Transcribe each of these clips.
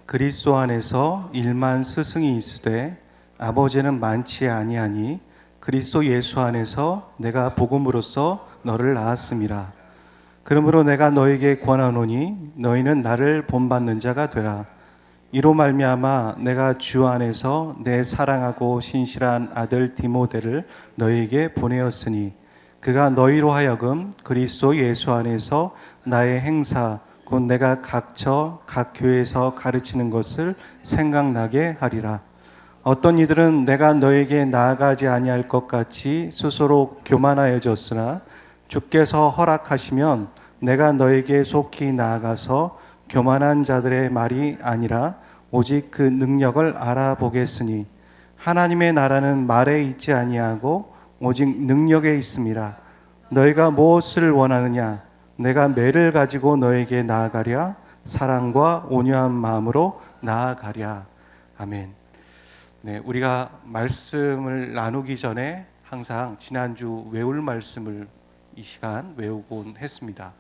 그리스도 안에서 일만 스승이 있으되 아버지는 많지 아니하니 그리스도 예수 안에서 내가 복음으로써 너를 낳았음이라. 그러므로 내가 너에게 권하노니 너희는 나를 본받는 자가 되라. 이로 말미암아 내가 주 안에서 내 사랑하고 신실한 아들 디모데를 너희에게 보내었으니 그가 너희로 하여금 그리스도 예수 안에서 나의 행사 곧 내가 각처 각 교회에서 가르치는 것을 생각나게 하리라. 어떤 이들은 내가 너에게 나아가지 아니할 것 같이 스스로 교만하여졌으나 주께서 허락하시면 내가 너에게 속히 나아가서 교만한 자들의 말이 아니라 오직 그 능력을 알아보겠으니 하나님의 나라는 말에 있지 아니하고 오직 능력에 있음이라. 너희가 무엇을 원하느냐? 내가 매를 가지고 너에게 나아가랴. 사랑과 온유한 마음으로 나아가랴. 아멘. 네, 우리가 말씀을 나누기 전에 항상 지난주 외울 말씀을 이 시간 외우곤 했습니다.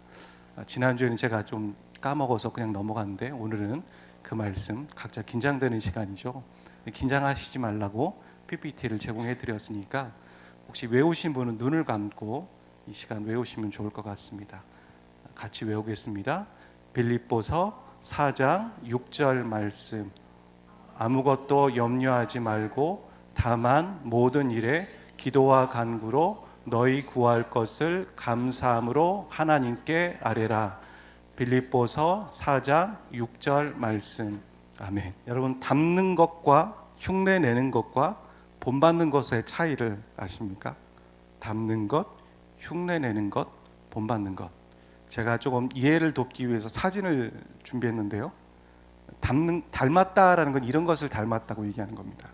지난주에는 제가 좀 까먹어서 그냥 넘어갔는데 오늘은 그 말씀 각자 긴장되는 시간이죠. 긴장하시지 말라고 PPT를 제공해 드렸으니까 혹시 외우신 분은 눈을 감고 이 시간 외우시면 좋을 것 같습니다. 같이 외우겠습니다. 빌립보서 4장 6절 말씀. 아무것도 염려하지 말고 다만 모든 일에 기도와 간구로 너희 구할 것을 감사함으로 하나님께 아뢰라. 빌립보서 4장 6절 말씀. 아멘. 여러분, 담는 것과 흉내 내는 것과 본받는 것의 차이를 아십니까? 담는 것, 흉내 내는 것, 본받는 것. 제가 조금 이해를 돕기 위해서 사진을 준비했는데요. 닮았다라는 건 이런 것을 닮았다고 얘기하는 겁니다.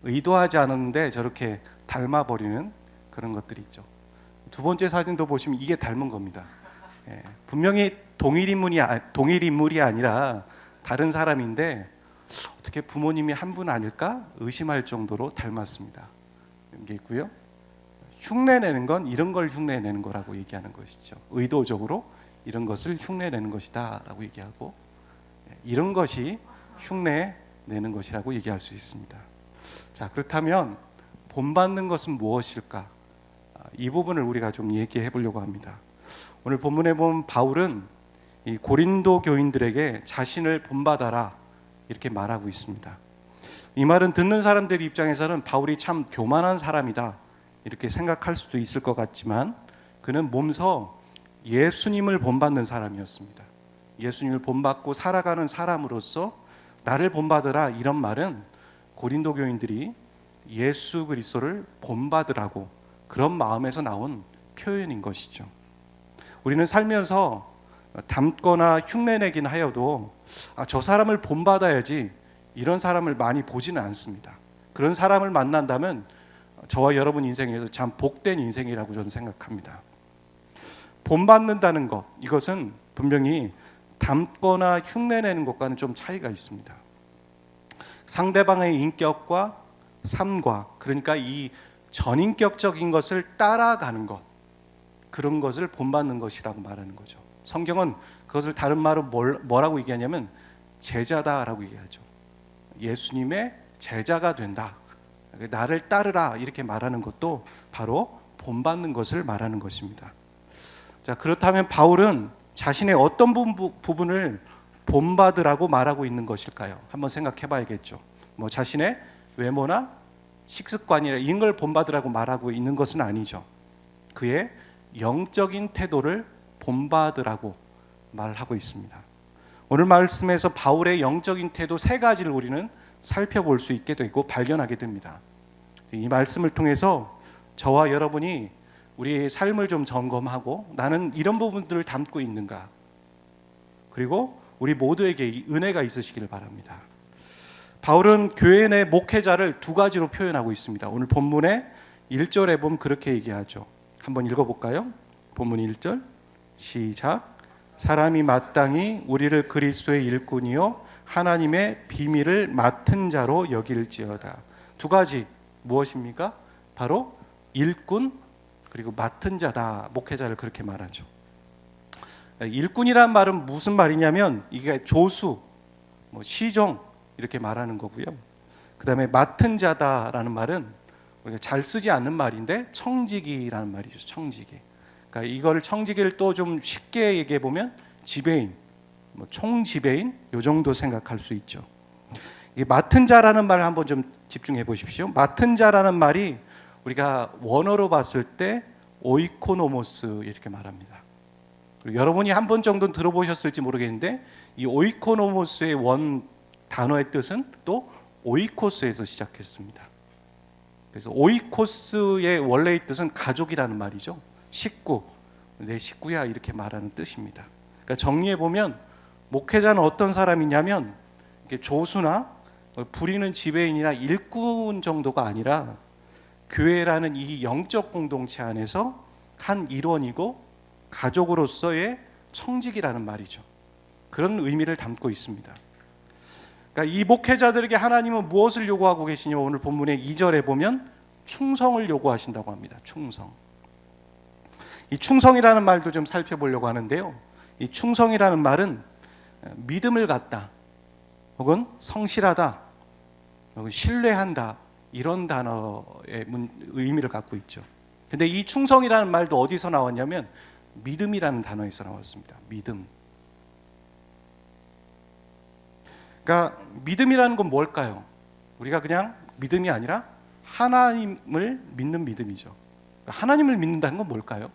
의도하지 않았는데 저렇게 닮아버리는 그런 것들이 있죠. 두 번째 사진도 보시면 이게 닮은 겁니다. 분명히 동일 인물이 아니라 다른 사람인데 어떻게 부모님이 한 분 아닐까 의심할 정도로 닮았습니다. 이런 게 있고요. 흉내내는 건 이런 걸 흉내내는 거라고 얘기하는 것이죠. 의도적으로 이런 것을 흉내내는 것이다 라고 얘기하고, 이런 것이 흉내내는 것이라고 얘기할 수 있습니다. 자, 그렇다면 본받는 것은 무엇일까? 이 부분을 우리가 좀 얘기해 보려고 합니다. 오늘 본문에 보면 바울은 이 고린도 교인들에게 자신을 본받아라 이렇게 말하고 있습니다. 이 말은 듣는 사람들 입장에서는 바울이 참 교만한 사람이다 이렇게 생각할 수도 있을 것 같지만, 그는 몸소 예수님을 본받는 사람이었습니다. 예수님을 본받고 살아가는 사람으로서 나를 본받으라 이런 말은 고린도 교인들이 예수 그리스도를 본받으라고 그런 마음에서 나온 표현인 것이죠. 우리는 살면서 닮거나 흉내내긴 하여도 저 사람을 본받아야지 이런 사람을 많이 보지는 않습니다. 그런 사람을 만난다면 저와 여러분 인생에서 참 복된 인생이라고 저는 생각합니다. 본받는다는 것, 이것은 분명히 닮거나 흉내내는 것과는 좀 차이가 있습니다. 상대방의 인격과 삶과, 그러니까 이 전인격적인 것을 따라가는 것, 그런 것을 본받는 것이라고 말하는 거죠. 성경은 그것을 다른 말로 뭐라고 얘기하냐면 제자다라고 얘기하죠. 예수님의 제자가 된다, 나를 따르라 이렇게 말하는 것도 바로 본받는 것을 말하는 것입니다. 자, 그렇다면 바울은 자신의 어떤 부분을 본받으라고 말하고 있는 것일까요? 한번 생각해 봐야겠죠. 자신의 외모나 식습관이나 이런 걸 본받으라고 말하고 있는 것은 아니죠. 그의 영적인 태도를 본받으라고 말하고 있습니다. 오늘 말씀에서 바울의 영적인 태도 세 가지를 우리는 살펴볼 수 있게 되고 발견하게 됩니다. 이 말씀을 통해서 저와 여러분이 우리의 삶을 좀 점검하고 나는 이런 부분들을 담고 있는가, 그리고 우리 모두에게 이 은혜가 있으시기를 바랍니다. 바울은 교회 내 목회자를 두 가지로 표현하고 있습니다. 오늘 본문의 1절에 보면 그렇게 얘기하죠. 한번 읽어볼까요? 본문 1절 시작. 사람이 마땅히 우리를 그리스도의 일꾼이요 하나님의 비밀을 맡은 자로 여길지어다. 두 가지 무엇입니까? 바로 일꾼 그리고 맡은 자다. 목회자를 그렇게 말하죠. 일꾼이란 말은 무슨 말이냐면 이게 조수, 뭐 시종 이렇게 말하는 거고요. 그다음에 맡은 자다라는 말은 우리가 잘 쓰지 않는 말인데 청지기라는 말이죠. 청지기. 그러니까 이걸 청지기를 또 좀 쉽게 얘기해 보면 지배인, 뭐 총지배인 요 정도 생각할 수 있죠. 이 맡은 자라는 말을 한번 좀 집중해 보십시오. 맡은 자라는 말이 우리가 원어로 봤을 때 오이코노모스 이렇게 말합니다. 그리고 여러분이 한 번 정도는 들어보셨을지 모르겠는데 이 오이코노모스의 원 단어의 뜻은 또 오이코스에서 시작했습니다. 그래서 오이코스의 원래의 뜻은 가족이라는 말이죠. 식구, 내 식구야 이렇게 말하는 뜻입니다. 그러니까 정리해 보면 목회자는 어떤 사람이냐면 조수나 부리는 지배인이나 일꾼 정도가 아니라 교회라는 이 영적 공동체 안에서 한 일원이고 가족으로서의 청직이라는 말이죠. 그런 의미를 담고 있습니다. 그러니까 이 목회자들에게 하나님은 무엇을 요구하고 계시냐면 오늘 본문의 2절에 보면 충성을 요구하신다고 합니다. 충성. 이 충성이라는 말도 좀 살펴보려고 하는데요. 이 충성이라는 말은 믿음을 갖다 혹은 성실하다 혹은 신뢰한다 이런 단어의 의미를 갖고 있죠. 근데 이 충성이라는 말도 어디서 나왔냐면 믿음이라는 단어에서 나왔습니다. 믿음. 그러니까 믿음이라는 건 뭘까요? 우리가 그냥 믿음이 아니라 하나님을 믿는 믿음이죠. 하나님을 믿는다는 건 뭘까요?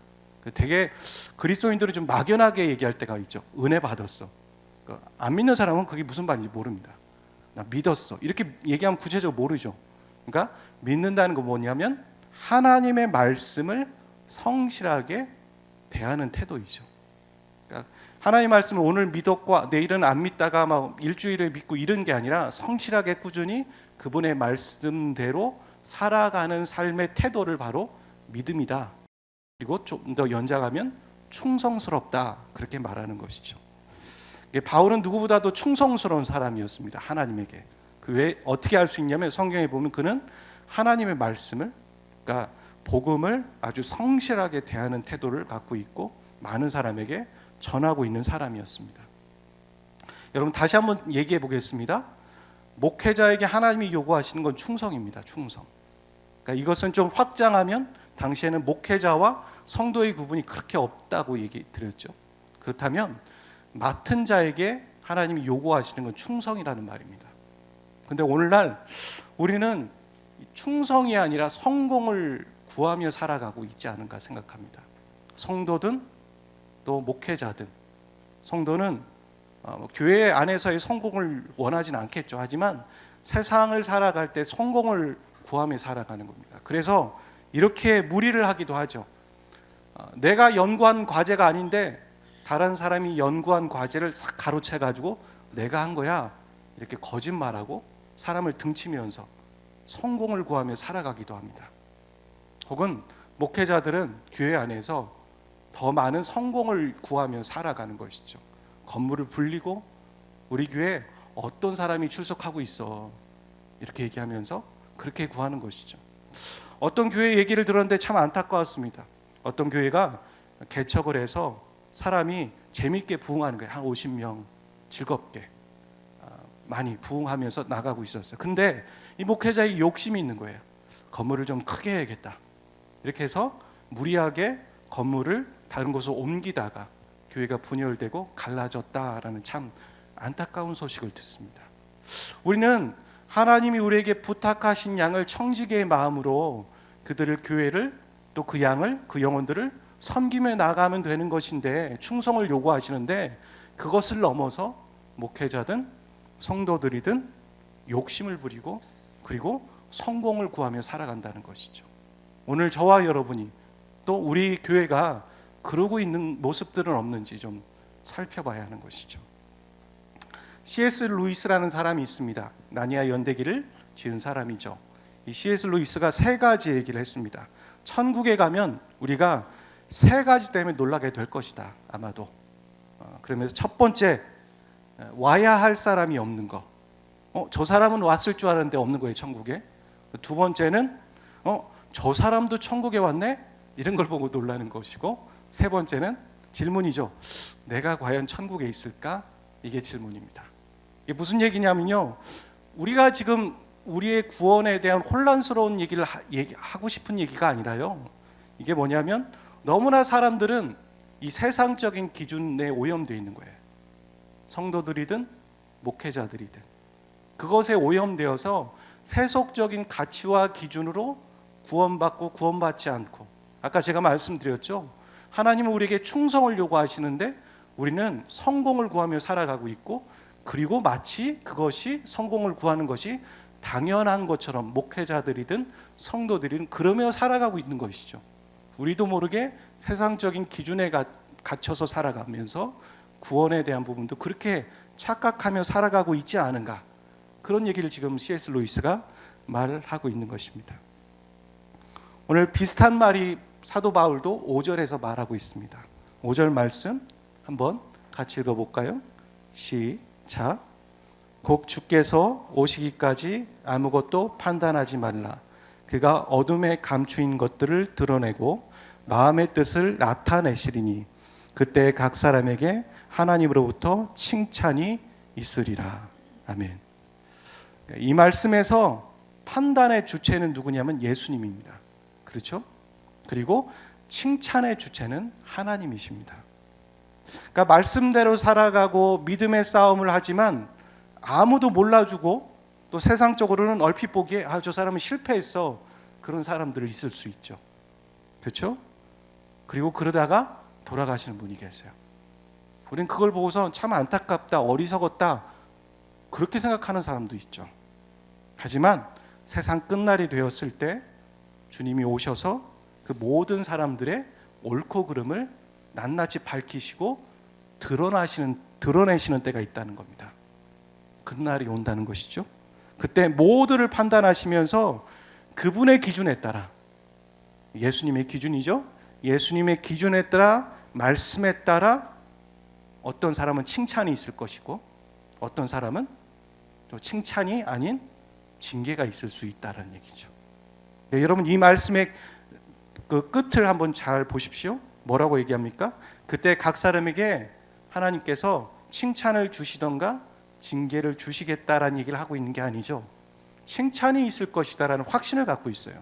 되게 그리스도인들은 좀 막연하게 얘기할 때가 있죠. 은혜 받았어. 안 믿는 사람은 그게 무슨 말인지 모릅니다. 나 믿었어. 이렇게 얘기하면 구체적으로 모르죠. 그러니까 믿는다는 건 뭐냐면 하나님의 말씀을 성실하게 대하는 태도이죠. 그러니까 하나님 말씀을 오늘 믿었고 내일은 안 믿다가 막 일주일에 믿고 이런 게 아니라 성실하게 꾸준히 그분의 말씀대로 살아가는 삶의 태도를 바로 믿음이다. 그리고 좀 더 연장하면 충성스럽다 그렇게 말하는 것이죠. 바울은 누구보다도 충성스러운 사람이었습니다. 하나님에게. 그 왜 어떻게 알 수 있냐면 성경에 보면 그는 하나님의 말씀을 그러니까 복음을 아주 성실하게 대하는 태도를 갖고 있고 많은 사람에게 전하고 있는 사람이었습니다. 여러분 다시 한번 얘기해 보겠습니다. 목회자에게 하나님이 요구하시는 건 충성입니다. 충성. 그러니까 이것은 좀 확장하면 당시에는 목회자와 성도의 구분이 그렇게 없다고 얘기 드렸죠. 그렇다면 맡은 자에게 하나님이 요구하시는 건 충성이라는 말입니다. 근데 오늘날 우리는 충성이 아니라 성공을 구하며 살아가고 있지 않은가 생각합니다. 성도든 또 목회자든 성도는 교회 안에서의 성공을 원하진 않겠죠. 하지만 세상을 살아갈 때 성공을 구하며 살아가는 겁니다. 그래서 이렇게 무리를 하기도 하죠. 내가 연구한 과제가 아닌데 다른 사람이 연구한 과제를 싹 가로채 가지고 내가 한 거야 이렇게 거짓말하고 사람을 등치면서 성공을 구하며 살아가기도 합니다. 혹은 목회자들은 교회 안에서 더 많은 성공을 구하며 살아가는 것이죠. 건물을 불리고 우리 교회에 어떤 사람이 출석하고 있어 이렇게 얘기하면서 그렇게 구하는 것이죠. 어떤 교회 얘기를 들었는데 참 안타까웠습니다. 어떤 교회가 개척을 해서 사람이 재밌게 부흥하는 거예요. 한 50명 즐겁게 많이 부흥하면서 나가고 있었어요. 근데 이 목회자의 욕심이 있는 거예요. 건물을 좀 크게 해야겠다. 이렇게 해서 무리하게 건물을 다른 곳으로 옮기다가 교회가 분열되고 갈라졌다라는 참 안타까운 소식을 듣습니다. 우리는 하나님이 우리에게 부탁하신 양을 청지기의 마음으로 그들을 교회를 또 그 양을 그 영혼들을 섬기며 나가면 되는 것인데 충성을 요구하시는데 그것을 넘어서 목회자든 성도들이든 욕심을 부리고 그리고 성공을 구하며 살아간다는 것이죠. 오늘 저와 여러분이 또 우리 교회가 그러고 있는 모습들은 없는지 좀 살펴봐야 하는 것이죠. C.S. 루이스라는 사람이 있습니다. 나니아 연대기를 지은 사람이죠. 이 C.S. 루이스가 세 가지 얘기를 했습니다. 천국에 가면 우리가 세 가지 때문에 놀라게 될 것이다. 아마도. 그러면서 첫 번째 와야 할 사람이 없는 거. 저 사람은 왔을 줄 알았는데 없는 거예요. 천국에. 두 번째는 저 사람도 천국에 왔네? 이런 걸 보고 놀라는 것이고 세 번째는 질문이죠. 내가 과연 천국에 있을까? 이게 질문입니다. 이게 무슨 얘기냐면요, 우리가 지금 우리의 구원에 대한 혼란스러운 얘기를 하고 싶은 얘기가 아니라요, 이게 뭐냐면 너무나 사람들은 이 세상적인 기준에 오염되어 있는 거예요. 성도들이든 목회자들이든 그것에 오염되어서 세속적인 가치와 기준으로 구원받고 구원받지 않고, 아까 제가 말씀드렸죠, 하나님은 우리에게 충성을 요구하시는데 우리는 성공을 구하며 살아가고 있고, 그리고 마치 그것이 성공을 구하는 것이 당연한 것처럼 목회자들이든 성도들이든 그러며 살아가고 있는 것이죠. 우리도 모르게 세상적인 기준에 갇혀서 살아가면서 구원에 대한 부분도 그렇게 착각하며 살아가고 있지 않은가, 그런 얘기를 지금 C.S. 루이스가 말하고 있는 것입니다. 오늘 비슷한 말이 사도 바울도 5절에서 말하고 있습니다. 5절 말씀 한번 같이 읽어볼까요? 시작. 곧 주께서 오시기까지 아무것도 판단하지 말라. 그가 어둠에 감추인 것들을 드러내고 마음의 뜻을 나타내시리니 그때 각 사람에게 하나님으로부터 칭찬이 있으리라. 아멘. 이 말씀에서 판단의 주체는 누구냐면 예수님입니다. 그렇죠? 그리고 칭찬의 주체는 하나님이십니다. 그러니까 말씀대로 살아가고 믿음의 싸움을 하지만 아무도 몰라주고, 또 세상적으로는 얼핏 보기에 저 사람은 실패했어, 그런 사람들이 있을 수 있죠. 그렇죠? 그리고 그러다가 돌아가시는 분이 계세요. 우리는 그걸 보고서 참 안타깝다, 어리석었다, 그렇게 생각하는 사람도 있죠. 하지만 세상 끝날이 되었을 때 주님이 오셔서 그 모든 사람들의 옳고 그름을 낱낱이 밝히시고 드러내시는 때가 있다는 겁니다. 그날이 온다는 것이죠. 그때 모두를 판단하시면서 그분의 기준에 따라, 예수님의 기준이죠, 예수님의 기준에 따라, 말씀에 따라 어떤 사람은 칭찬이 있을 것이고 어떤 사람은 또 칭찬이 아닌 징계가 있을 수 있다는 얘기죠. 네, 여러분 이 말씀의 그 끝을 한번 잘 보십시오. 뭐라고 얘기합니까? 그때 각 사람에게 하나님께서 칭찬을 주시던가 징계를 주시겠다라는 얘기를 하고 있는 게 아니죠. 칭찬이 있을 것이다라는 확신을 갖고 있어요.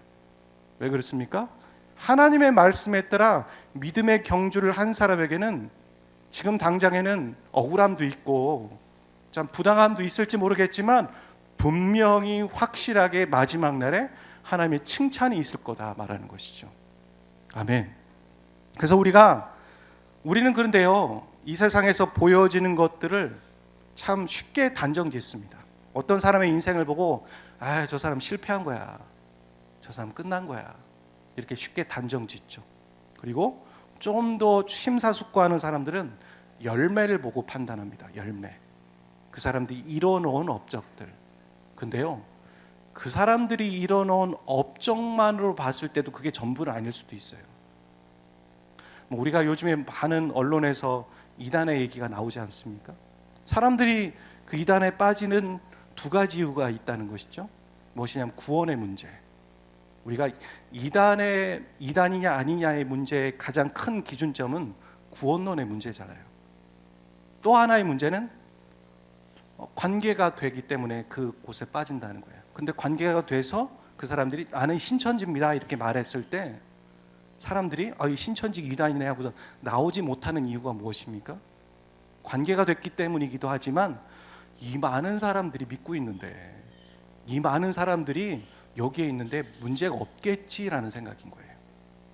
왜 그렇습니까? 하나님의 말씀에 따라 믿음의 경주를 한 사람에게는 지금 당장에는 억울함도 있고 참 부당함도 있을지 모르겠지만 분명히 확실하게 마지막 날에 하나님의 칭찬이 있을 거다 말하는 것이죠. 아멘. 그래서 우리는 그런데요, 이 세상에서 보여지는 것들을 참 쉽게 단정짓습니다. 어떤 사람의 인생을 보고 저 사람 실패한 거야, 저 사람 끝난 거야, 이렇게 쉽게 단정짓죠. 그리고 좀 더 심사숙고하는 사람들은 열매를 보고 판단합니다. 열매. 그 사람들이 이뤄놓은 업적들. 근데요, 그 사람들이 이뤄놓은 업적만으로 봤을 때도 그게 전부는 아닐 수도 있어요. 우리가 요즘에 많은 언론에서 이단의 얘기가 나오지 않습니까? 사람들이 그 이단에 빠지는 두 가지 이유가 있다는 것이죠. 무엇이냐면 구원의 문제. 우리가 이단이냐 아니냐의 문제의 가장 큰 기준점은 구원론의 문제잖아요. 또 하나의 문제는 관계가 되기 때문에 그곳에 빠진다는 거예요. 근데 관계가 돼서 그 사람들이 나는 신천지입니다 이렇게 말했을 때 사람들이 이 신천지 이단이네 하고서 나오지 못하는 이유가 무엇입니까? 관계가 됐기 때문이기도 하지만 이 많은 사람들이 믿고 있는데, 이 많은 사람들이 여기에 있는데 문제가 없겠지라는 생각인 거예요.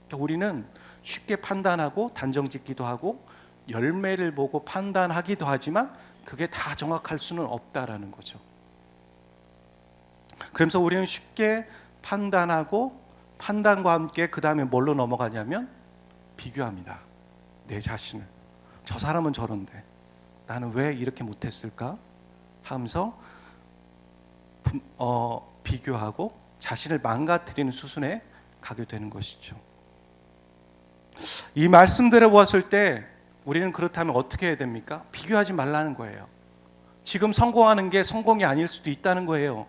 그러니까 우리는 쉽게 판단하고 단정짓기도 하고 열매를 보고 판단하기도 하지만 그게 다 정확할 수는 없다라는 거죠. 그러면서 우리는 쉽게 판단하고 판단과 함께 그 다음에 뭘로 넘어가냐면 비교합니다. 내 자신을. 저 사람은 저런데 나는 왜 이렇게 못했을까 하면서 비교하고 자신을 망가뜨리는 수순에 가게 되는 것이죠. 이 말씀들을 보았을 때 우리는 그렇다면 어떻게 해야 됩니까? 비교하지 말라는 거예요. 지금 성공하는 게 성공이 아닐 수도 있다는 거예요.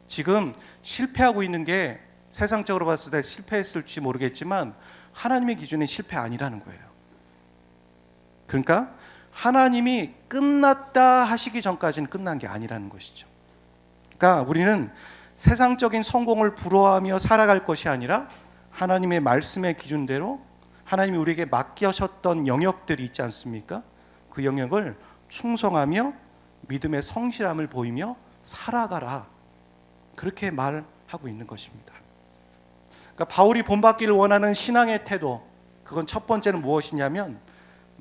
지금 실패하고 있는 게 세상적으로 봤을 때 실패했을지 모르겠지만 하나님의 기준에 실패 아니라는 거예요. 그러니까 하나님이 끝났다 하시기 전까지는 끝난 게 아니라는 것이죠. 그러니까 우리는 세상적인 성공을 부러워하며 살아갈 것이 아니라 하나님의 말씀의 기준대로 하나님이 우리에게 맡기셨던 영역들이 있지 않습니까? 그 영역을 충성하며 믿음의 성실함을 보이며 살아가라, 그렇게 말하고 있는 것입니다. 그러니까 바울이 본받기를 원하는 신앙의 태도, 그건 첫 번째는 무엇이냐면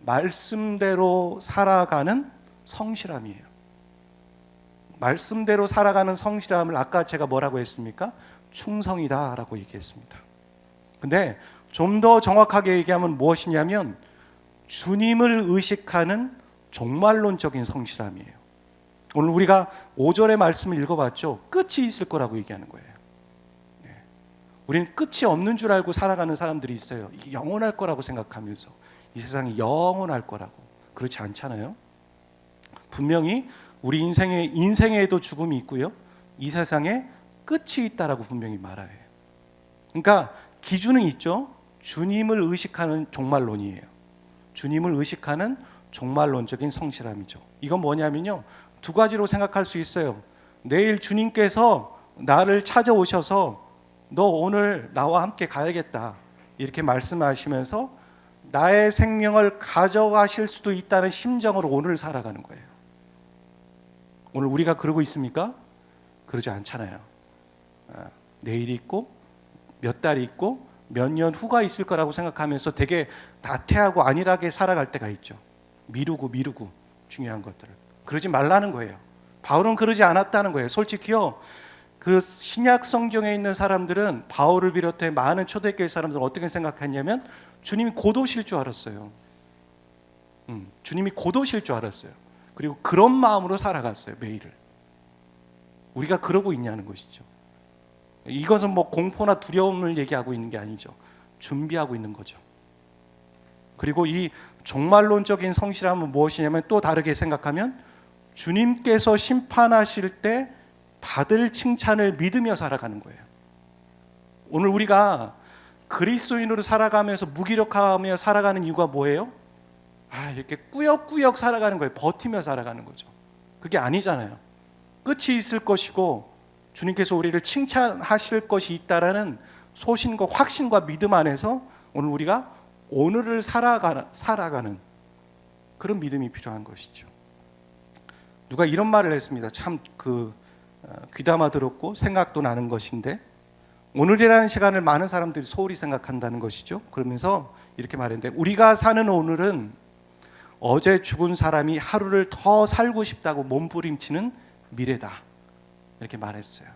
말씀대로 살아가는 성실함이에요. 말씀대로 살아가는 성실함을 아까 제가 뭐라고 했습니까? 충성이다라고 얘기했습니다. 근데 좀 더 정확하게 얘기하면 무엇이냐면 주님을 의식하는 종말론적인 성실함이에요. 오늘 우리가 5절의 말씀을 읽어봤죠. 끝이 있을 거라고 얘기하는 거예요. 우리는 끝이 없는 줄 알고 살아가는 사람들이 있어요. 이게 영원할 거라고 생각하면서 이 세상이 영원할 거라고. 그렇지 않잖아요. 분명히 우리 인생에도 죽음이 있고요, 이 세상에 끝이 있다라고 분명히 말해요. 그러니까 기준은 있죠. 주님을 의식하는 종말론이에요. 주님을 의식하는 종말론적인 성실함이죠. 이건 뭐냐면요, 두 가지로 생각할 수 있어요. 내일 주님께서 나를 찾아오셔서 너 오늘 나와 함께 가야겠다 이렇게 말씀하시면서 나의 생명을 가져가실 수도 있다는 심정으로 오늘 살아가는 거예요. 오늘 우리가 그러고 있습니까? 그러지 않잖아요. 내일이 있고 몇 달이 있고 몇 년 후가 있을 거라고 생각하면서 되게 나태하고 안일하게 살아갈 때가 있죠. 미루고 중요한 것들을. 그러지 말라는 거예요. 바울은 그러지 않았다는 거예요. 솔직히요, 그 신약 성경에 있는 사람들은 바울을 비롯해 많은 초대교회 사람들은 어떻게 생각했냐면 주님이 곧 오실 줄 알았어요. 주님이 곧 오실 줄 알았어요. 그리고 그런 마음으로 살아갔어요, 매일을. 우리가 그러고 있냐는 것이죠. 이것은 뭐 공포나 두려움을 얘기하고 있는 게 아니죠. 준비하고 있는 거죠. 그리고 이 종말론적인 성실함은 무엇이냐면 또 다르게 생각하면 주님께서 심판하실 때 받을 칭찬을 믿으며 살아가는 거예요. 오늘 우리가 그리스도인으로 살아가면서 무기력하며 살아가는 이유가 뭐예요? 이렇게 꾸역꾸역 살아가는 거예요. 버티며 살아가는 거죠. 그게 아니잖아요. 끝이 있을 것이고 주님께서 우리를 칭찬하실 것이 있다라는 소신과 확신과 믿음 안에서 오늘 우리가 오늘을 살아가는 그런 믿음이 필요한 것이죠. 누가 이런 말을 했습니다. 참 귀담아 들었고 생각도 나는 것인데, 오늘이라는 시간을 많은 사람들이 소홀히 생각한다는 것이죠. 그러면서 이렇게 말했는데, 우리가 사는 오늘은 어제 죽은 사람이 하루를 더 살고 싶다고 몸부림치는 미래다, 이렇게 말했어요.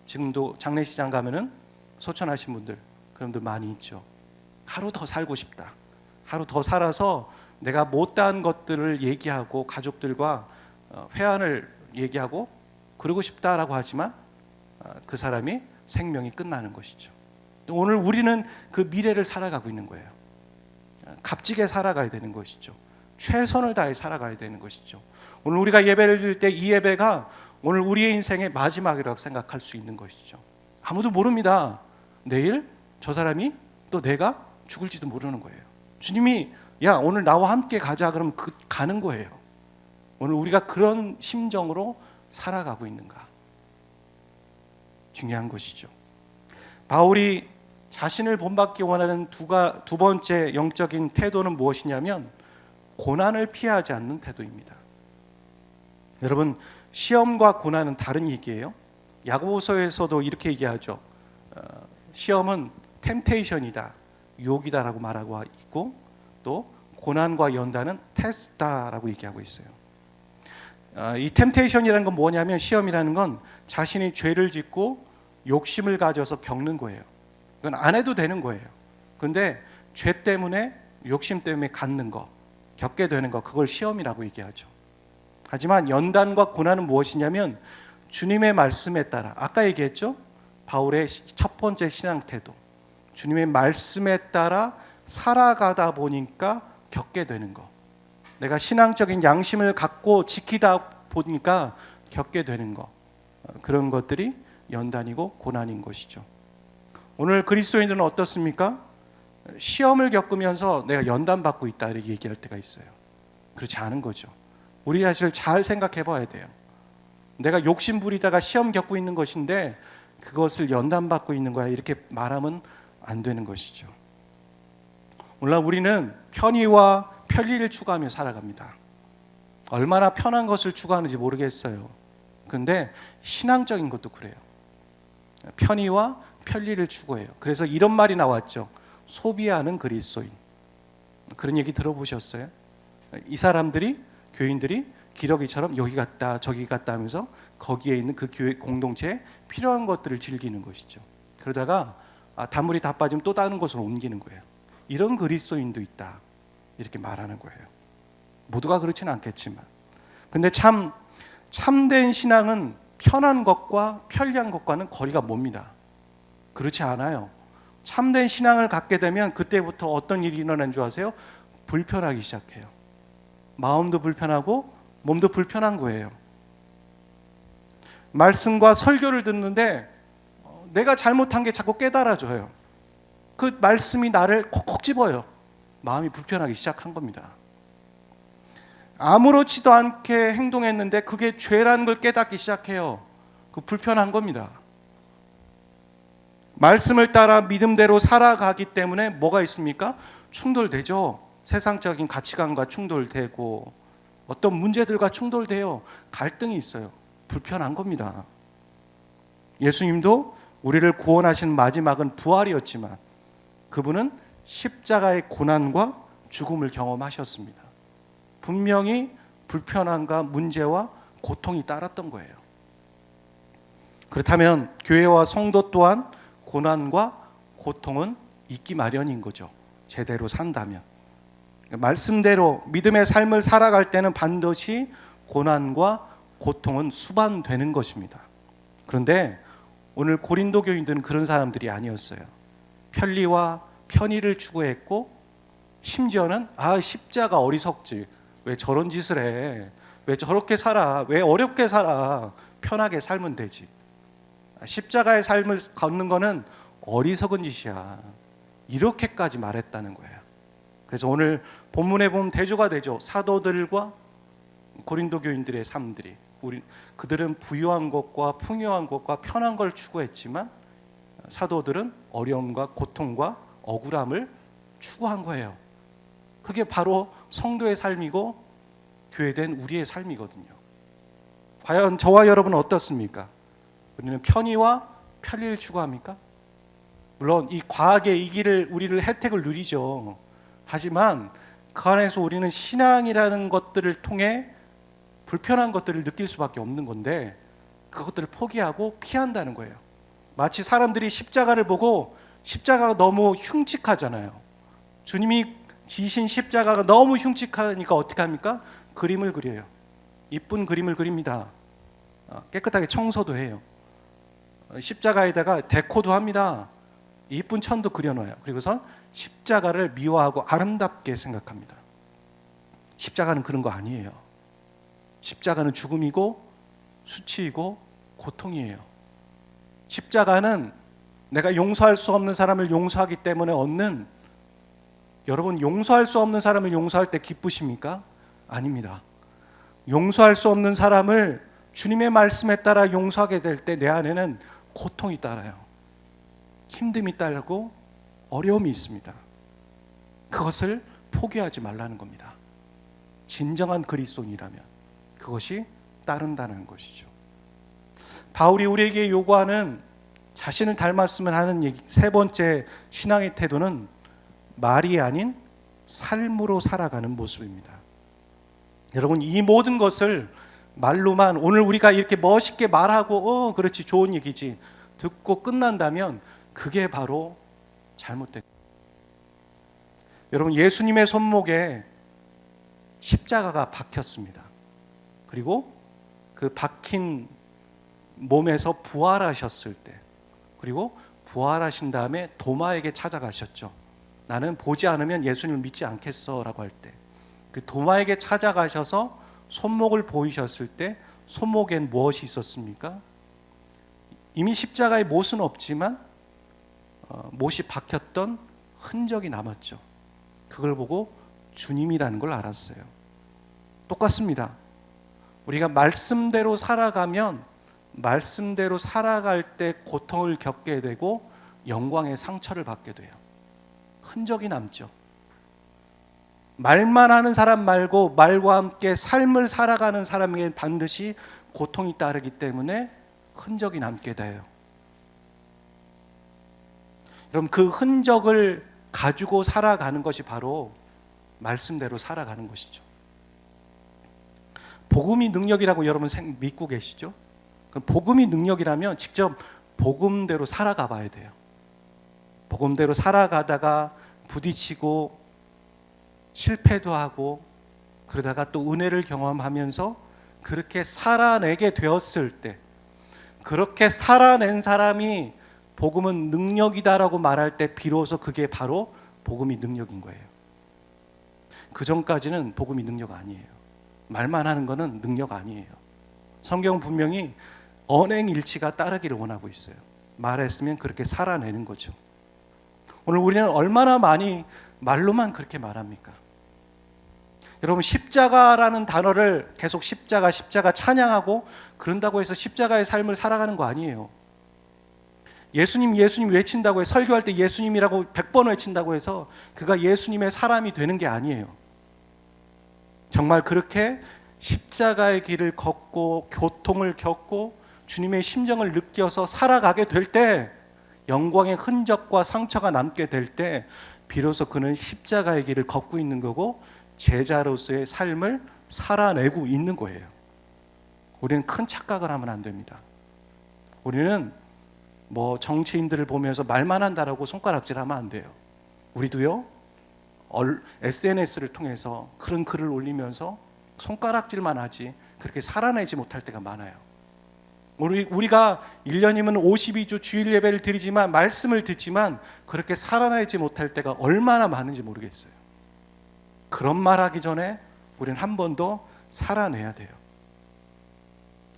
지금도 장례식장 가면은 소천하신 분들, 그런 분들 많이 있죠. 하루 더 살고 싶다, 하루 더 살아서 내가 못다한 것들을 얘기하고 가족들과 회한을 얘기하고 그러고 싶다라고 하지만 그 사람이 생명이 끝나는 것이죠. 오늘 우리는 그 미래를 살아가고 있는 거예요. 값지게 살아가야 되는 것이죠. 최선을 다해 살아가야 되는 것이죠. 오늘 우리가 예배를 드릴 때 이 예배가 오늘 우리의 인생의 마지막이라고 생각할 수 있는 것이죠. 아무도 모릅니다. 내일 저 사람이 또 내가 죽을지도 모르는 거예요. 주님이 야 오늘 나와 함께 가자 그러면 가는 거예요. 오늘 우리가 그런 심정으로 살아가고 있는가, 중요한 것이죠. 바울이 자신을 본받기 원하는 두 번째 영적인 태도는 무엇이냐면 고난을 피하지 않는 태도입니다. 여러분, 시험과 고난은 다른 얘기예요. 야고보서에서도 이렇게 얘기하죠. 시험은 템테이션이다, 유혹이다라고 말하고 있고, 또 고난과 연단은 테스트다라고 얘기하고 있어요. 이 템테이션이라는 건 뭐냐면, 시험이라는 건 자신이 죄를 짓고 욕심을 가져서 겪는 거예요. 그건 안 해도 되는 거예요. 근데 죄 때문에, 욕심 때문에 갖는 거, 겪게 되는 거, 그걸 시험이라고 얘기하죠. 하지만 연단과 고난은 무엇이냐면 주님의 말씀에 따라, 아까 얘기했죠? 바울의 첫 번째 신앙 태도, 주님의 말씀에 따라 살아가다 보니까 겪게 되는 거, 내가 신앙적인 양심을 갖고 지키다 보니까 겪게 되는 거, 그런 것들이 연단이고 고난인 것이죠. 오늘 그리스도인들은 어떻습니까? 시험을 겪으면서 내가 연단받고 있다 이렇게 얘기할 때가 있어요. 그렇지 않은 거죠. 우리 자신을 잘 생각해 봐야 돼요. 내가 욕심 부리다가 시험 겪고 있는 것인데 그것을 연단받고 있는 거야, 이렇게 말하면 안 되는 것이죠. 오늘날 우리는 편의와 편리를 추구하며 살아갑니다. 얼마나 편한 것을 추구하는지 모르겠어요. 그런데 신앙적인 것도 그래요. 편의와 편리를 추구해요. 그래서 이런 말이 나왔죠. 소비하는 그리스도인. 그런 얘기 들어보셨어요? 이 사람들이, 교인들이 기러기처럼 여기 갔다 저기 갔다 하면서 거기에 있는 그 교회 공동체에 필요한 것들을 즐기는 것이죠. 그러다가 단물이 다 빠지면 또 다른 곳으로 옮기는 거예요. 이런 그리스도인도 있다, 이렇게 말하는 거예요. 모두가 그렇지는 않겠지만, 근데 참된 신앙은 편한 것과 편리한 것과는 거리가 멉니다. 그렇지 않아요. 참된 신앙을 갖게 되면 그때부터 어떤 일이 일어나는 줄 아세요? 불편하기 시작해요. 마음도 불편하고 몸도 불편한 거예요. 말씀과 설교를 듣는데 내가 잘못한 게 자꾸 깨달아져요. 그 말씀이 나를 콕콕 집어요. 마음이 불편하기 시작한 겁니다. 아무렇지도 않게 행동했는데 그게 죄라는 걸 깨닫기 시작해요. 그 불편한 겁니다. 말씀을 따라 믿음대로 살아가기 때문에 뭐가 있습니까? 충돌되죠. 세상적인 가치관과 충돌되고 어떤 문제들과 충돌돼요. 갈등이 있어요. 불편한 겁니다. 예수님도 우리를 구원하신 마지막은 부활이었지만 그분은 십자가의 고난과 죽음을 경험하셨습니다. 분명히 불편함과 문제와 고통이 따랐던 거예요. 그렇다면 교회와 성도 또한 고난과 고통은 있기 마련인 거죠. 제대로 산다면. 말씀대로 믿음의 삶을 살아갈 때는 반드시 고난과 고통은 수반되는 것입니다. 그런데 오늘 고린도 교인들은 그런 사람들이 아니었어요. 편리와 편의를 추구했고 심지어는 십자가 어리석지, 왜 저런 짓을 해, 왜 저렇게 살아, 왜 어렵게 살아, 편하게 살면 되지. 십자가의 삶을 걷는 거는 어리석은 짓이야, 이렇게까지 말했다는 거예요. 그래서 오늘 본문에 보면 대조가 되죠. 사도들과 고린도 교인들의 삶들이, 그들은 부유한 것과 풍요한 것과 편한 걸 추구했지만 사도들은 어려움과 고통과 억울함을 추구한 거예요. 그게 바로 성도의 삶이고 교회된 우리의 삶이거든요. 과연 저와 여러분은 어떻습니까? 우리는 편의와 편리를 추구합니까? 물론 이 과학의 이기를 우리를 혜택을 누리죠. 하지만 그 안에서 우리는 신앙이라는 것들을 통해 불편한 것들을 느낄 수밖에 없는 건데 그것들을 포기하고 피한다는 거예요. 마치 사람들이 십자가를 보고 십자가가 너무 흉측하잖아요. 주님이 지신 십자가가 너무 흉측하니까 어떻게 합니까? 그림을 그려요. 이쁜 그림을 그립니다. 깨끗하게 청소도 해요. 십자가에다가 데코도 합니다. 이쁜 천도 그려놔요. 그리고선 십자가를 미화하고 아름답게 생각합니다. 십자가는 그런 거 아니에요. 십자가는 죽음이고 수치이고 고통이에요. 십자가는 내가 용서할 수 없는 사람을 용서하기 때문에 얻는, 여러분 용서할 수 없는 사람을 용서할 때 기쁘십니까? 아닙니다. 용서할 수 없는 사람을 주님의 말씀에 따라 용서하게 될 때 내 안에는 고통이 따라요. 힘듦이 따르고 어려움이 있습니다. 그것을 포기하지 말라는 겁니다. 진정한 그리스도인이라면 그것이 따른다는 것이죠. 바울이 우리에게 요구하는 자신을 닮았으면 하는 얘기, 세 번째 신앙의 태도는 말이 아닌 삶으로 살아가는 모습입니다. 여러분, 이 모든 것을 말로만, 오늘 우리가 이렇게 멋있게 말하고 그렇지 좋은 얘기지 듣고 끝난다면 그게 바로 잘못된. 여러분, 예수님의 손목에 십자가가 박혔습니다. 그리고 그 박힌 몸에서 부활하셨을 때, 그리고 부활하신 다음에 도마에게 찾아가셨죠. 나는 보지 않으면 예수님을 믿지 않겠어 라고 할 때, 그 도마에게 찾아가셔서 손목을 보이셨을 때 손목엔 무엇이 있었습니까? 이미 십자가에 못은 없지만 못이 박혔던 흔적이 남았죠. 그걸 보고 주님이라는 걸 알았어요. 똑같습니다. 우리가 말씀대로 살아가면 말씀대로 살아갈 때 고통을 겪게 되고 영광의 상처를 받게 돼요. 흔적이 남죠. 말만 하는 사람 말고 말과 함께 삶을 살아가는 사람에게 반드시 고통이 따르기 때문에 흔적이 남게 돼요. 여러분, 그 흔적을 가지고 살아가는 것이 바로 말씀대로 살아가는 것이죠. 복음이 능력이라고 여러분 믿고 계시죠? 그럼 복음이 능력이라면 직접 복음대로 살아가 봐야 돼요. 복음대로 살아가다가 부딪히고 실패도 하고 그러다가 또 은혜를 경험하면서 그렇게 살아내게 되었을 때, 그렇게 살아낸 사람이 복음은 능력이다라고 말할 때 비로소 그게 바로 복음이 능력인 거예요. 그 전까지는 복음이 능력 아니에요. 말만 하는 거는 능력 아니에요. 성경 분명히 언행일치가 따르기를 원하고 있어요. 말했으면 그렇게 살아내는 거죠. 오늘 우리는 얼마나 많이 말로만 그렇게 말합니까? 여러분, 십자가라는 단어를 계속 십자가 찬양하고 그런다고 해서 십자가의 삶을 살아가는 거 아니에요. 예수님 외친다고 해서, 설교할 때 예수님이라고 100번 외친다고 해서 그가 예수님의 사람이 되는 게 아니에요. 정말 그렇게 십자가의 길을 걷고 고통을 겪고 주님의 심정을 느껴서 살아가게 될 때, 영광의 흔적과 상처가 남게 될 때 비로소 그는 십자가의 길을 걷고 있는 거고 제자로서의 삶을 살아내고 있는 거예요. 우리는 큰 착각을 하면 안 됩니다. 우리는 정치인들을 보면서 말만 한다라고 손가락질하면 안 돼요. 우리도요, SNS를 통해서 그런 글을 올리면서 손가락질만 하지 그렇게 살아내지 못할 때가 많아요. 우리가 1년이면 52주 주일 예배를 드리지만, 말씀을 듣지만 그렇게 살아내지 못할 때가 얼마나 많은지 모르겠어요. 그런 말 하기 전에 우리는 한 번 더 살아내야 돼요.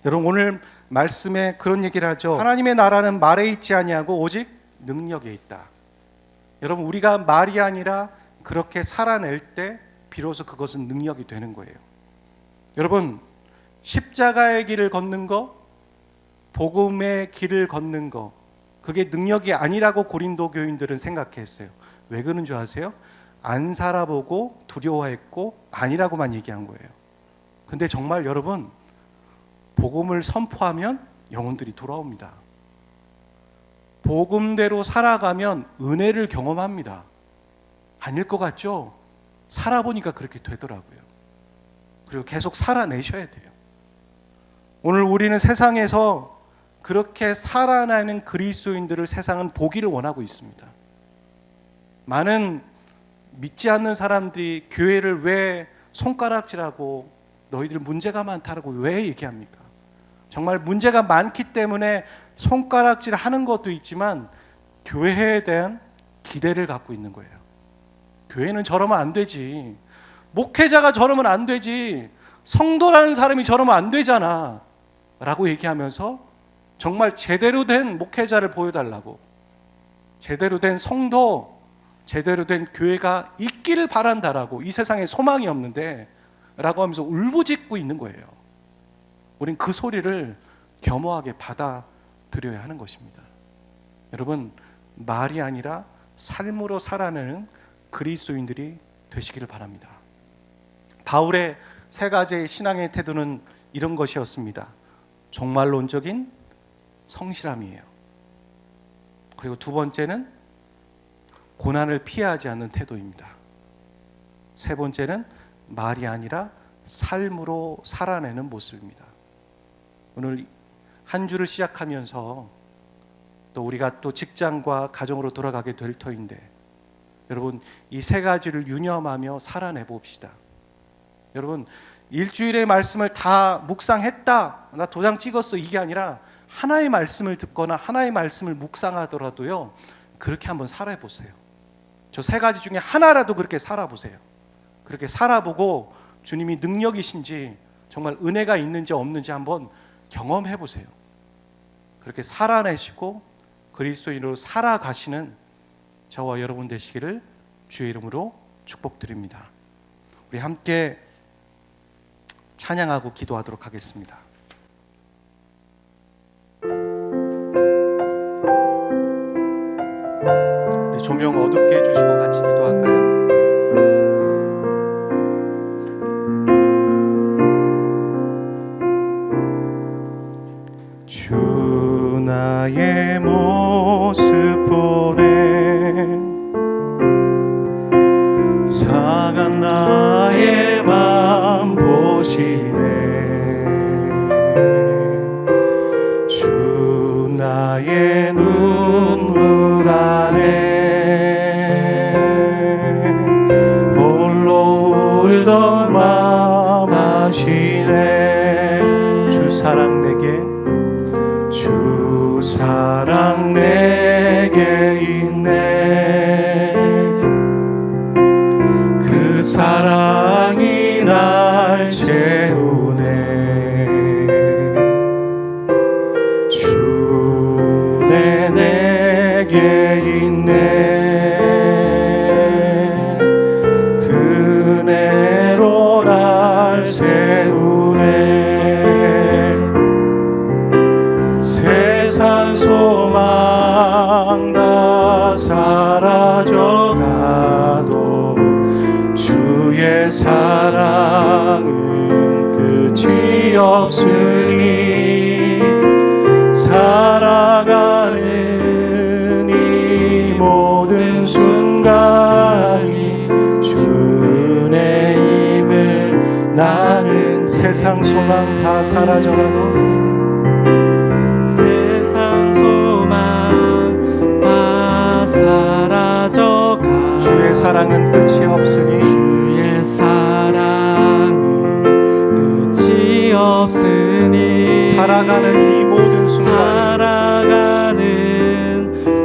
여러분, 오늘 말씀에 그런 얘기를 하죠. 하나님의 나라는 말에 있지 아니하고 오직 능력에 있다. 여러분, 우리가 말이 아니라 그렇게 살아낼 때 비로소 그것은 능력이 되는 거예요. 여러분, 십자가의 길을 걷는 거, 복음의 길을 걷는 거, 그게 능력이 아니라고 고린도 교인들은 생각했어요. 왜 그런 줄 아세요? 안 살아보고 두려워했고 아니라고만 얘기한 거예요. 근데 정말 여러분, 복음을 선포하면 영혼들이 돌아옵니다. 복음대로 살아가면 은혜를 경험합니다. 아닐 것 같죠? 살아보니까 그렇게 되더라고요. 그리고 계속 살아내셔야 돼요. 오늘 우리는 세상에서 그렇게 살아나는 그리스도인들을 세상은 보기를 원하고 있습니다. 많은 믿지 않는 사람들이 교회를 왜 손가락질하고 너희들 문제가 많다고 왜 얘기합니까? 정말 문제가 많기 때문에 손가락질 하는 것도 있지만 교회에 대한 기대를 갖고 있는 거예요. 교회는 저러면 안 되지. 목회자가 저러면 안 되지. 성도라는 사람이 저러면 안 되잖아 라고 얘기하면서 정말 제대로 된 목회자를 보여달라고, 제대로 된 성도, 제대로 된 교회가 있기를 바란다라고, 이 세상에 소망이 없는데 라고 하면서 울부짖고 있는 거예요. 우린 그 소리를 겸허하게 받아들여야 하는 것입니다. 여러분, 말이 아니라 삶으로 살아내는 그리스도인들이 되시기를 바랍니다. 바울의 세 가지의 신앙의 태도는 이런 것이었습니다. 종말론적인 성실함이에요. 그리고 두 번째는 고난을 피하지 않는 태도입니다. 세 번째는 말이 아니라 삶으로 살아내는 모습입니다. 오늘 한 주를 시작하면서 또 우리가 또 직장과 가정으로 돌아가게 될 터인데, 여러분, 이 세 가지를 유념하며 살아내 봅시다. 여러분, 일주일의 말씀을 다 묵상했다, 나 도장 찍었어, 이게 아니라 하나의 말씀을 듣거나 하나의 말씀을 묵상하더라도요, 그렇게 한번 살아보세요. 저 세 가지 중에 하나라도 그렇게 살아보세요. 그렇게 살아보고 주님이 능력이신지, 정말 은혜가 있는지 없는지 한번 경험해 보세요. 그렇게 살아내시고 그리스도인으로 살아가시는 저와 여러분 되시기를 주의 이름으로 축복드립니다. 우리 함께 찬양하고 기도하도록 하겠습니다. 우리 조명 어둡게 해주시고 같이 기도할까요? 주 나의 모습 보네 상한 나의 맘 보시네 주 나의 눈물 안에 홀로 울던 맘 아시네 주 사랑 내게 주 사랑 내게 있네 그 사랑이 날 채우네 주네 내게 있네 그 은혜로 날 세우네 세상 소망 다 사라져가도 주의 사랑은 끝이 없으니 살아가는 이 모든 순간이 주 은혜임을 나는 세상 소망 다 사라져가도 주의 사랑은 끝이 없으니 주의 사랑은 끝이 없으니 살아가는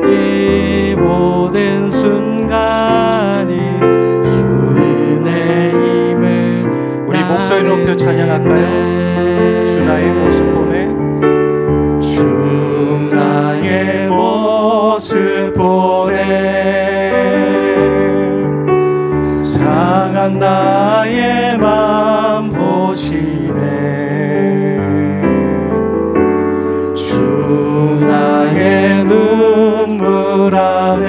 이 모든 순간이 주 은혜임을 우리 목소리 높여 찬양할까요? 주 나의 모습 보네 주 나의 모습 보네 상한 나의 맘 보시네 주 나의 눈물 안에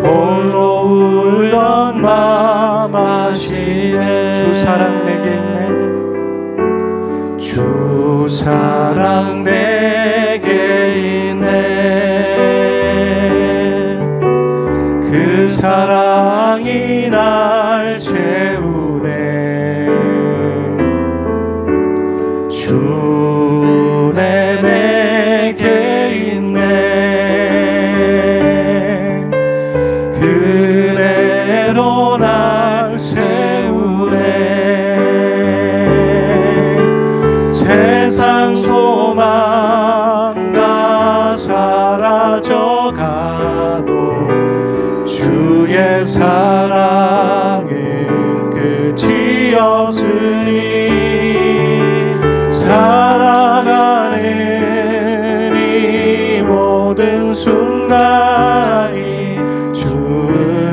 홀로 울던 맘 아시네 주 사랑 내게 있네 주 사랑 내게 있네 그 사랑이 날 채우네 주네 내게 있네 그대로 날 세우네 세상 소망 다 사라져가도 주의 사랑은 끝이 없으니 살아가는 이 모든 순간이 주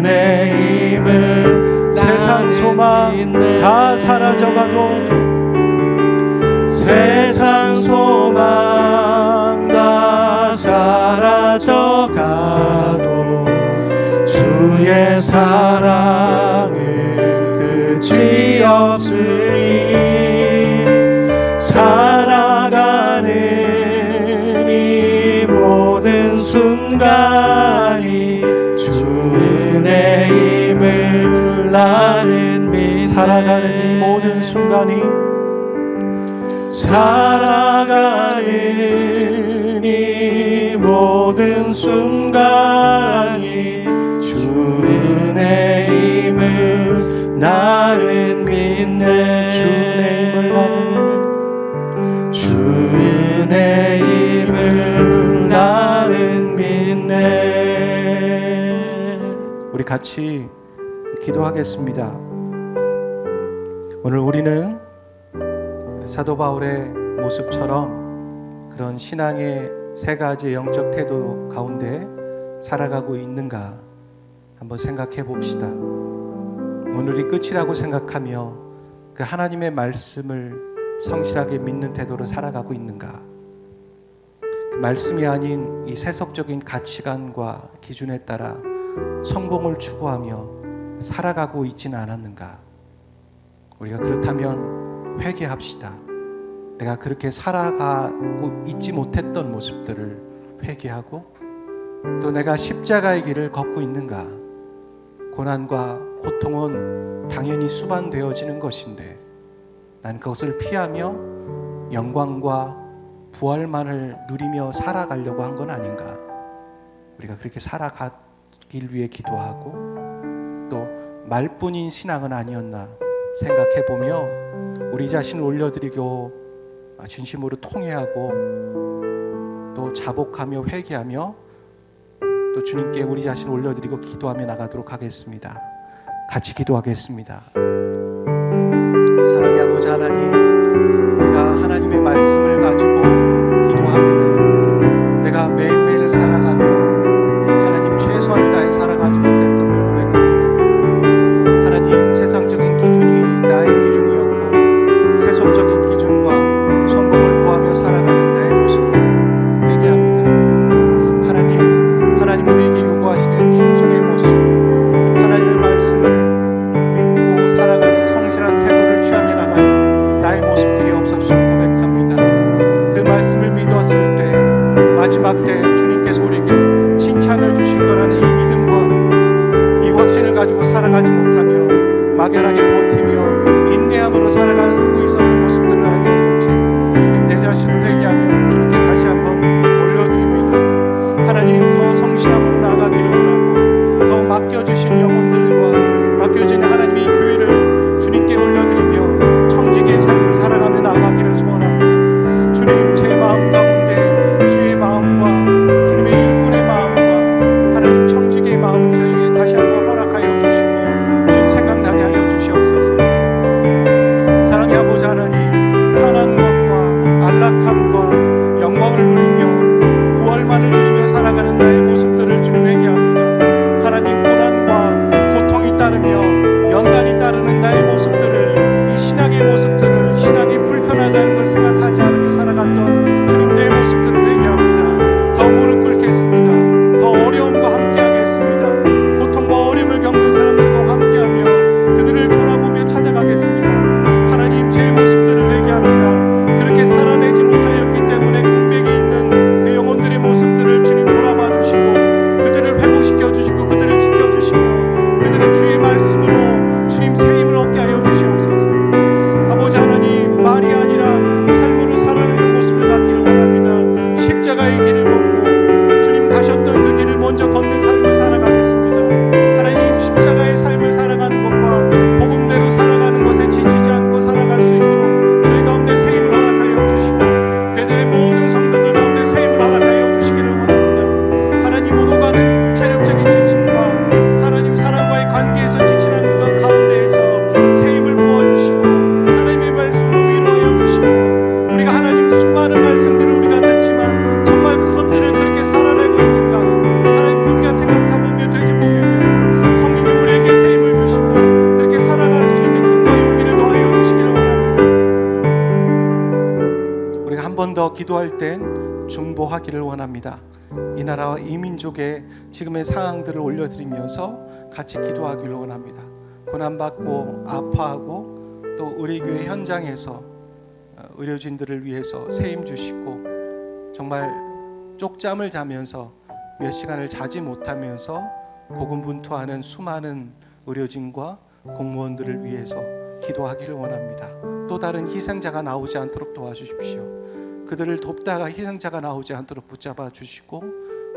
은혜임을 세상 소망 다 사라져가도 세상 소망 다 사라져가도 주의 사랑은 끝이 없으니 살아가는 이 모든 순간이 주 은혜임을 나는 믿네 살아가는 이 모든 순간이 살아가는 이 모든 순간이 주 은혜임을 나는 믿네 주 은혜임을 나는 믿네 우리 같이 기도하겠습니다. 오늘 우리는 사도 바울의 모습처럼 그런 신앙의 세 가지 영적 태도 가운데 살아가고 있는가 한번 생각해 봅시다. 오늘이 끝이라고 생각하며 그 하나님의 말씀을 성실하게 믿는 태도로 살아가고 있는가? 그 말씀이 아닌 이 세속적인 가치관과 기준에 따라 성공을 추구하며 살아가고 있지는 않았는가? 우리가 그렇다면 회개합시다. 내가 그렇게 살아가고 있지 못했던 모습들을 회개하고, 또 내가 십자가의 길을 걷고 있는가? 고난과 고통은 당연히 수반되어지는 것인데 난 그것을 피하며 영광과 부활만을 누리며 살아가려고 한 건 아닌가? 우리가 그렇게 살아가길 위해 기도하고 또 말뿐인 신앙은 아니었나 생각해보며 우리 자신을 올려드리고 진심으로 통회하고 또 자복하며 회개하며 또 주님께 우리 자신을 올려드리고 기도하며 나가도록 하겠습니다. 같이 기도하겠습니다. 사랑의 아버지 하나님, 우리가 하나님의 말씀을 가지고 기도합니다. 내가 매일매일 살아가며 하나님 최선을 다해 살아가지 못했던 걸 고백합니다. 하나님, 세상적인 기준이 나의 기준이었고 세속적인 기준과 성공을 구하며 살아가는 나의 모습들을 회개합니다. 하나님 우리에게 요구하시는 충성의 모습, 하나님의 말씀을 믿고 살아가는 성실한 태도를 취하며 나가는 나의 모습들이 없었음을 고백합니다. 그 말씀을 믿었을 때 마지막 때 주님께서 우리에게 칭찬을 주실 거라는 이 믿음과 이 확신을 가지고 살아가지 못하며 막연하게 버티며 인내함으로 살아가고 있었던 모습들은 아니었는지 주님, 내 자신을 회개하며 주님께 다시 한번 올려드립니다. 하나님, 더 성실함으로 나아가기를 원하고 더 맡겨주신 영혼들과 맡겨진 하나님의 이 교회를 주님께 올려드리며 청지기의 삶을 살아가며 나아가기를 소원합니다. 주님, 제 마음 가운데 주의 마음과 주님의 일꾼의 마음과 하나님 청지기의 마음을 저에게 다시 한번 허락하여 주시고 주님 생각나게 하여 주시옵소서. 사랑의 아버지 하나님, 편한 것과 안락함과 영광을 누리며 부활만을 누리며 살아가는 나의 모습들을 주님 회개합니다. 하나님, 고난과 고통이 따르며 연단이 따르는 나의 모습들을, 이 신앙의 모습들을, 신앙이 불편하다는 걸 생각하지 않으며 살아갔던 주님 내 모습들을 회개합니다. 더 무릎 꿇겠습니다. 더 어려움과 함께하겠습니다. 고통과 어려움을 겪는 사람들과 함께하며 그들을 돌아보며 찾아가겠습니다. 하나님, 제 모습들을 회개합니다. 그렇게 살아내지 못하였기 때문에 공백이 있는 그 영혼들의 모습들을 주님 돌아봐 주시고 그들을 회복시켜 주시고 그들을 지켜주시며 그들을 주의 말씀으로 주님 새 힘을 얻게 하여 주시옵소서. 아버지 하나님, 말이 아니라 삶으로 살아내는 모습을 갖기를 원합니다. 십자가의 길을 걷고 주님 가셨던 그 길을 먼저 걷는 삶을 살아가겠습니다. 하나님, 십자가의 삶을 살아가는 것과 복음대로 살아가는 것에 지치지 않고 살아갈 수 있도록 저희 가운데 새 힘을 허락하여 주시고 베델의 모든 성도들 가운데 새 힘을 허락하여 주시기를 원합니다. 하나님, 오고 가는 체력적인 지침과 하나님 사람과의 관계에서 지치는 것 가운데에서 새 힘을 부어주시고 하나님의 말씀으로 위로하여 주시고 우리가 하나님 수많은 말씀들을 우리가 듣지만 정말 그것들을 그렇게 살아내고 있는가 하나님, 우리가 생각해보며 되짚어보며 성령이 우리에게 새 힘을 주시고 그렇게 살아갈 수 있는 힘과 용기를 더하여 주시기를 원합니다. 우리가 한 번 더 기도할 땐 중보하기를 원합니다. 이 나라와 이 민족의 지금의 상황들을 올려드리면서 같이 기도하기를 원합니다. 고난받고 아파하고 또 우리 교회 현장에서 의료진들을 위해서 새 힘 주시고 정말 쪽잠을 자면서 몇 시간을 자지 못하면서 고군분투하는 수많은 의료진과 공무원들을 위해서 기도하기를 원합니다. 또 다른 희생자가 나오지 않도록 도와주십시오. 그들을 돕다가 희생자가 나오지 않도록 붙잡아 주시고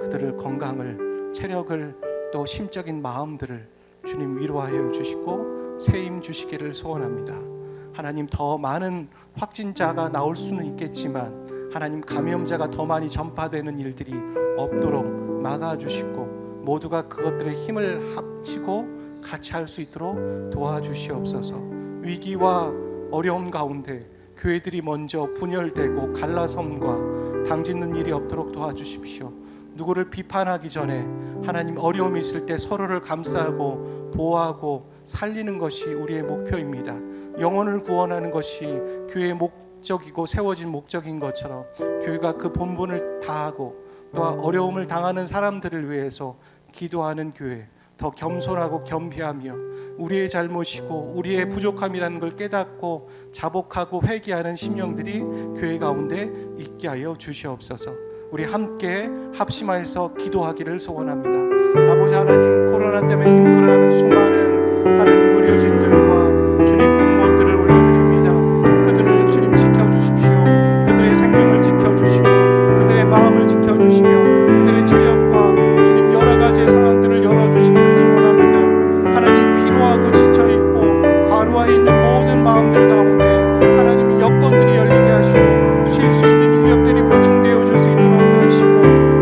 그들을 건강을, 체력을, 또 심적인 마음들을 주님 위로하여 주시고 새 힘 주시기를 소원합니다. 하나님, 더 많은 확진자가 나올 수는 있겠지만 하나님, 감염자가 더 많이 전파되는 일들이 없도록 막아주시고 모두가 그것들의 힘을 합치고 같이 할 수 있도록 도와주시옵소서. 위기와 어려움 가운데 교회들이 먼저 분열되고 갈라섬과 당짓는 일이 없도록 도와주십시오. 누구를 비판하기 전에 하나님 어려움이 있을 때 서로를 감싸고 보호하고 살리는 것이 우리의 목표입니다. 영혼을 구원하는 것이 교회의 목적이고 세워진 목적인 것처럼 교회가 그 본분을 다하고 또 어려움을 당하는 사람들을 위해서 기도하는 교회, 더 겸손하고 겸비하며 우리의 잘못이고 우리의 부족함이라는 걸 깨닫고 자복하고 회개하는 심령들이 교회 가운데 있게 하여 주시옵소서. 우리 함께 합심하여서 기도하기를 소원합니다. 아버지 하나님, 코로나 때문에 힘들어하는 수많은 하나님 의료진들과 주님 공무원들을 올려드립니다. 그들을 주님 지켜주십시오. 그들의 생명을 지켜주시고 그들의 마음을 지켜주시며 그들의 체력과 주님 여러 가지 상황들을 열어주시기를 소원합니다. 하나님, 피로하고 지쳐있고 과로하에 있는 모든 마음들 가운데 하나님 여건들이 열리게 하시고 쉴 수 있는 인력들이 보충되어질 수 있도록 도와주시고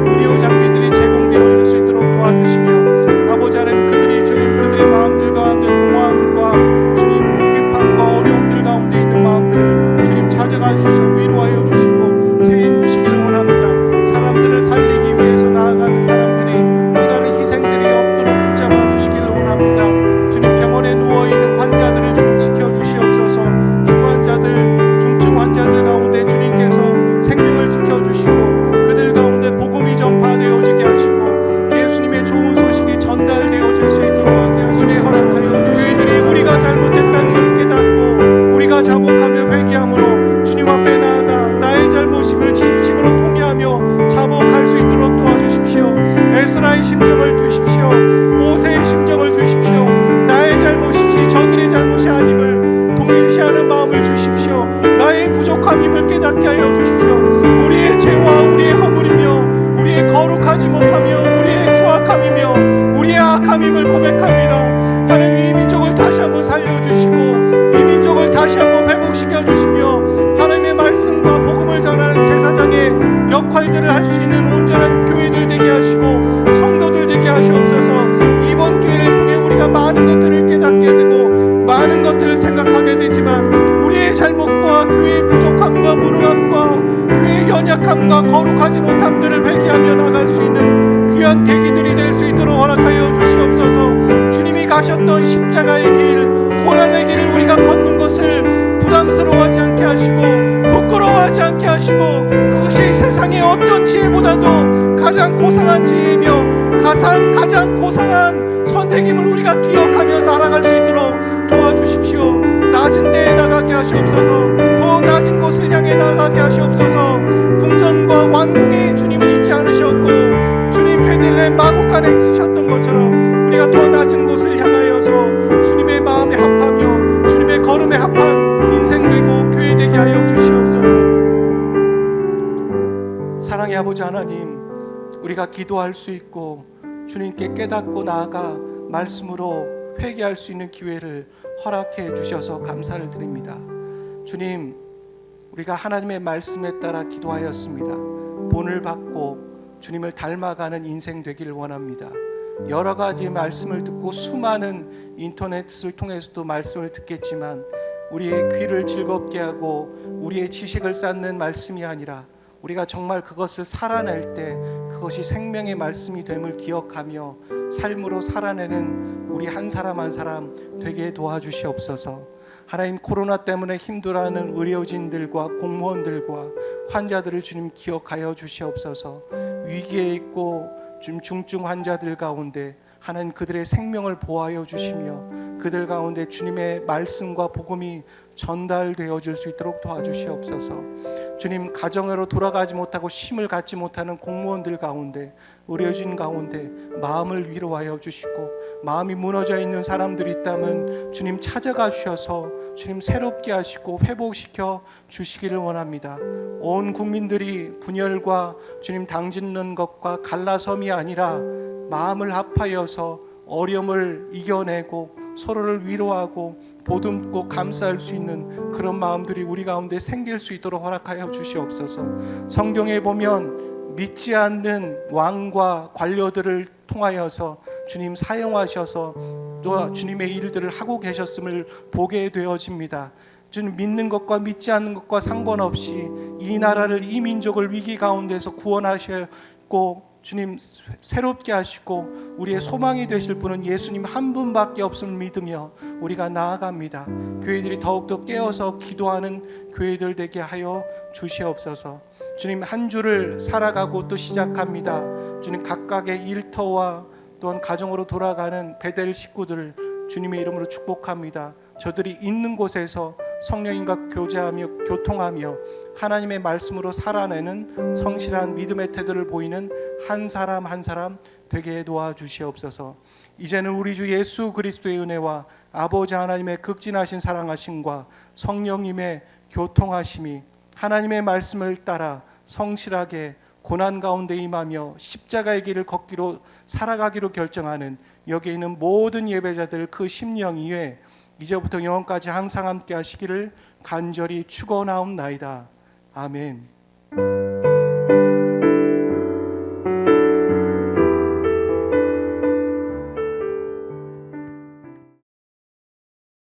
의료 장비들이 제공되어질 수 있도록 도와주시며 아버지 하나님, 그들이 주님 그들의 마음들 가운데 공허함과 주님 비판과 어려움들 가운데 있는 마음들을 주님 찾아가 주시고 위로하여 주시고 세인 주시기를 원합니다. 사람들을 살리기 위해서 나아가는 사람들이 또 다른 희생들이 없도록 붙잡아 주시기를 원합니다. 주님, 병원에 누워있는 환자들을 주님 지켜주시옵소서. 중환자들, 중증 환자들 가운데 주님께서 생명을 지켜주시고 그들 가운데 복음이 전파되어지게 하시고 예수님의 좋은 소식이 전달되어질 수 있도록 하게 하시고 허락하여 주시고 저희들이 우리가 잘못했다는 걸 깨닫고 우리가 자복하며 회개함으로 주님 앞에 나아가 나의 잘못임을 진심으로 통회하며 자복할 수 있도록 도와주십시오. 에스라의 심정을 두십시오. 모세의 심정을 두십시오. 나의 잘못이지 저들의 잘못이 아님을 동일시하는 마음을 주십시오. 나의 부족함임을 깨닫게 하여 주십시오. 우리의 죄와 우리의 허물이며 우리의 거룩하지 못하며 우리의 추악함이며 우리의 악함임을 고백합니다. 하나님, 이 민족을 다시 한번 살려주시고 이 민족을 다시 한번 회복시켜 주시며 하나님의 말씀과 복음을 전하는 제사장의 역할들을 할 수 있는 온전한 교회들 되게 하시고 성도들 되게 하시옵소서. 이번 기회를 통해 우리가 많은 것들을 깨닫게 되고 많은 것들을 생각하게 되지만 우리의 잘못과 교회의 부족함과 무능함과 교회의 연약함과 거룩하지 못함들을 회개하며 나갈 수 있는 귀한 계기들이 될 수 있도록 허락하여 주시옵소서. 주님이 가셨던 십자가의 길, 고난의 길을 우리가 걷는 것을 부담스러워하지 않게 하시고 부끄러워하지 않게 하시고 그것이 세상의 어떤 지혜보다도 가장 고상한 지혜이며 가장 고상한 선택임을 우리가 기억하며 살아갈 수 있도록 도와주십시오. 낮은 데에 나가게 하시옵소서. 더 낮은 곳을 향해 나가게 하시옵소서. 궁전과 왕궁이 주님을 잊지 않으셨고 주님 베들레헴 마구간에 있으셨던 것처럼 우리가 더 낮은 곳을 향하여서 주님의 마음에 합하며 주님의 걸음에 합한 인생 되고 교회 되게 하여 주시옵소서. 사랑의 아버지 하나님, 우리가 기도할 수 있고 주님께 깨닫고 나아가 말씀으로 회개할 수 있는 기회를 허락해 주셔서 감사를 드립니다. 주님, 우리가 하나님의 말씀에 따라 기도하였습니다. 본을 받고 주님을 닮아가는 인생 되기를 원합니다. 여러 가지 말씀을 듣고 수많은 인터넷을 통해서도 말씀을 듣겠지만 우리의 귀를 즐겁게 하고 우리의 지식을 쌓는 말씀이 아니라 우리가 정말 그것을 살아낼 때 그것이 생명의 말씀이 됨을 기억하며 삶으로 살아내는 우리 한 사람 한 사람 되게 도와주시옵소서. 하나님, 코로나 때문에 힘들어하는 의료진들과 공무원들과 환자들을 주님 기억하여 주시옵소서. 위기에 있고 중증 환자들 가운데 하나님 그들의 생명을 보호하여 주시며 그들 가운데 주님의 말씀과 복음이 전달되어질 수 있도록 도와주시옵소서. 주님, 가정으로 돌아가지 못하고 쉼을 갖지 못하는 공무원들 가운데 의료진 가운데 마음을 위로하여 주시고 마음이 무너져 있는 사람들이 있다면 주님 찾아가 주셔서 주님 새롭게 하시고 회복시켜 주시기를 원합니다. 온 국민들이 분열과 주님 당짓는 것과 갈라섬이 아니라 마음을 합하여서 어려움을 이겨내고 서로를 위로하고 보듬고 감싸할 수 있는 그런 마음들이 우리 가운데 생길 수 있도록 허락하여 주시옵소서. 성경에 보면 믿지 않는 왕과 관료들을 통하여서 주님 사용하셔서 또 주님의 일들을 하고 계셨음을 보게 되어집니다. 주님, 믿는 것과 믿지 않는 것과 상관없이 이 나라를 이 민족을 위기 가운데서 구원하셨고 주님 새롭게 하시고 우리의 소망이 되실 분은 예수님 한 분밖에 없음을 믿으며 우리가 나아갑니다. 교회들이 더욱더 깨어서 기도하는 교회들 되게 하여 주시옵소서. 주님 한 주를 살아가고 또 시작합니다. 주님 각각의 일터와 또한 가정으로 돌아가는 베델 식구들을 주님의 이름으로 축복합니다. 저들이 있는 곳에서 성령님과 교제하며 교통하며 하나님의 말씀으로 살아내는 성실한 믿음의 태도를 보이는 한 사람 한 사람 되게 도와주시옵소서. 이제는 우리 주 예수 그리스도의 은혜와 아버지 하나님의 극진하신 사랑하심과 성령님의 교통하심이 하나님의 말씀을 따라 성실하게 고난 가운데 임하며 십자가의 길을 걷기로 살아가기로 결정하는 여기에 있는 모든 예배자들 그 심령 이외에 이제부터 영원까지 항상 함께 하시기를 간절히 축원하옵나이다. 아멘.